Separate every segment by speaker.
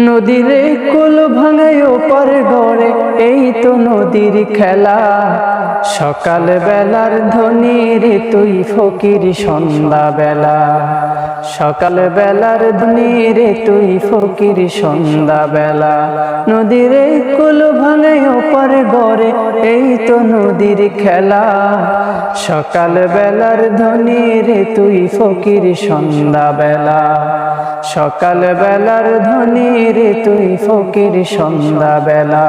Speaker 1: নদীরে কুল ভাঙায় ওপার গড়ে, এই তো নদীর খেলা। সকাল বেলার ধ্বনি রে তুই ফকির সন্ধ্যা বেলা। সকাল বেলার ধ্বনি রে তুই ফকির সন্ধ্যা বেলা। নদীরে কুল ভাঙায় ওপার গড়ে, এই তো নদীর খেলা। সকাল বেলার ধ্বনি রে তুই ফকির সন্ধ্যা বেলা। সকাল বেলার ধ্বনি রে তুই ফকির সন্ধ্যা বেলা।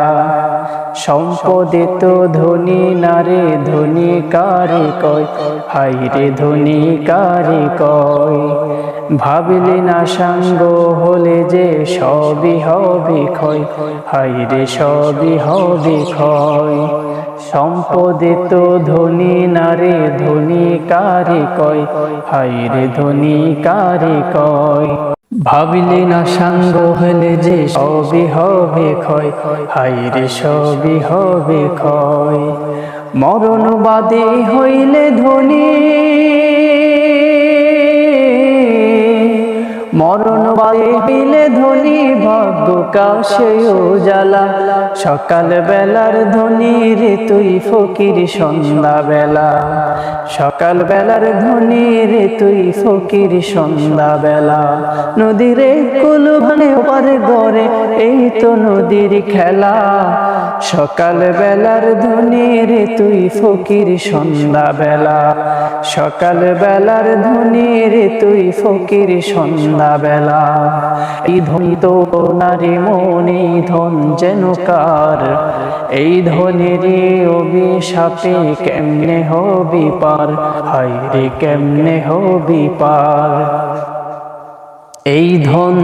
Speaker 1: সম্পদে তো ধনী নারে ধনী কারে কয়, হাই রে ধনী কারে কয়। ভাবলি না সাঙ্গ হলে যে সবই হবে ক্ষয়, হাই রে সবই হবে ক্ষয়। সম্পদে তো ধনী নারে ধনী কারে কয়, হাই রে ধনী কারে কয়। ভাবলি না সাঙ্গ হলে যে সবই হবে ক্ষয়, হাই রে সবই হবে ক্ষয়। মরণবাদী হইলে ধনী, মরণবাদী হইলে ধনী ভাগ্য কাশে উজালা। সকাল বেলার ধ্বনি রে তুই ফকির সন্ধ্যা বেলা। সকাল বেলার ধ্বনি রে তুই ফকির সন্ধ্যা বেলা। নদীরে কুল ভাঙে ওপার গড়ে, এই তো নদীর খেলা। সকাল বেলার ধ্বনি রে তুই ফকির সন্ধ্যা বেলা। সকাল বেলার ধ্বনি রে তুই ফকির সন্ধ্যা বেলা। এই ধন তো নারী মনে ধন যেন কার, এই ধনেরই অভিশাপে কেমনে হবি পার, হাই রে কেমনে হবি পার। এই ধন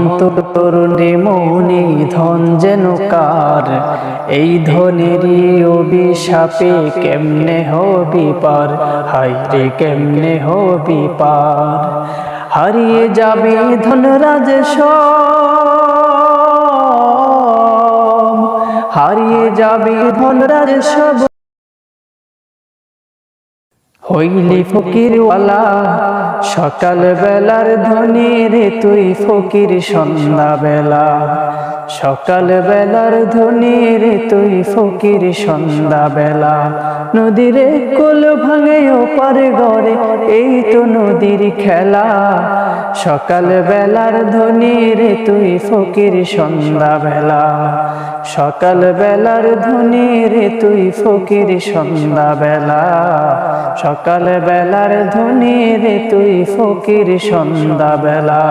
Speaker 1: তোর রে মনে ধন যেন কার, এই ধনেরই অভিশাপে কেমনে হবি পার, হাই রে কেমনে হবি পার। হারিয়ে যাবে ধনরাজ সব, হারিয়ে যাবে ধনরাজ সব, হইলি ফকিরওয়ালা। সকাল বেলার ধ্বনি রে তুই ফকির সন্ধ্যা বেলা। সকাল বেলার ধ্বনি রে তুই ফকির সন্ধ্যা বেলা। নদীরে কুল ভাঙে ওপার গড়ে, এই তো নদীর খেলা। সকাল বেলার ধ্বনি রে তুই ফকির সন্ধ্যা বেলা। সকাল বেলার ধ্বনি রে তুই ফকির সন্ধ্যা বেলা। সকাল বেলার ধ্বনি রে তুই ফকির সন্ধ্যা বেলা।